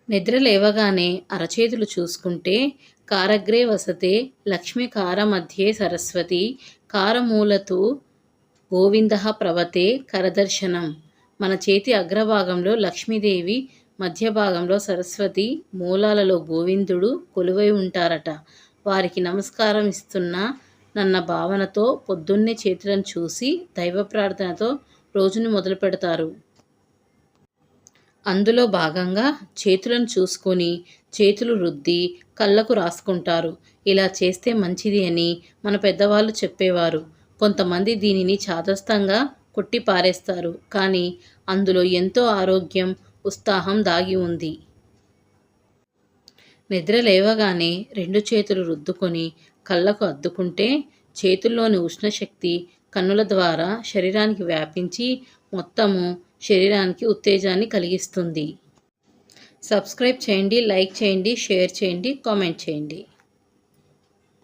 నిద్ర లేవగానే అరచేతులు చూసుకుంటే కారగ్రే వసతే లక్ష్మి కారమధ్యే సరస్వతి కారమూలతు గోవిందః ప్రవతే కరదర్శనం. మన చేతి అగ్రభాగంలో లక్ష్మీదేవి, మధ్య భాగంలో సరస్వతి, మూలాలలో గోవిందుడు కొలువై ఉంటారట. వారికి నమస్కారం ఇస్తున్నా నన్న భావనతో పొద్దున్నే చేతులను చూసి దైవ ప్రార్థనతో రోజును మొదలు పెడతారు. అందులో భాగంగా చేతులను చూసుకొని చేతులు రుద్ది కళ్ళకు రాసుకుంటారు. ఇలా చేస్తే మంచిది అని మన పెద్దవాళ్ళు చెప్పేవారు. కొంతమంది దీనిని చాదస్తంగా కొట్టి పారేస్తారు. కానీ అందులో ఎంతో ఆరోగ్యం, ఉత్సాహం దాగి ఉంది. నిద్ర లేవగానే 2 చేతులు రుద్దుకొని కళ్ళకు అద్దుకుంటే చేతుల్లోని ఉష్ణశక్తి కన్నుల ద్వారా శరీరానికి వ్యాపించి మొత్తము శరీరానికి ఉత్తేజాన్ని కలిగిస్తుంది. సబ్స్క్రైబ్ చేయండి, లైక్ చేయండి, షేర్ చేయండి, కామెంట్ చేయండి.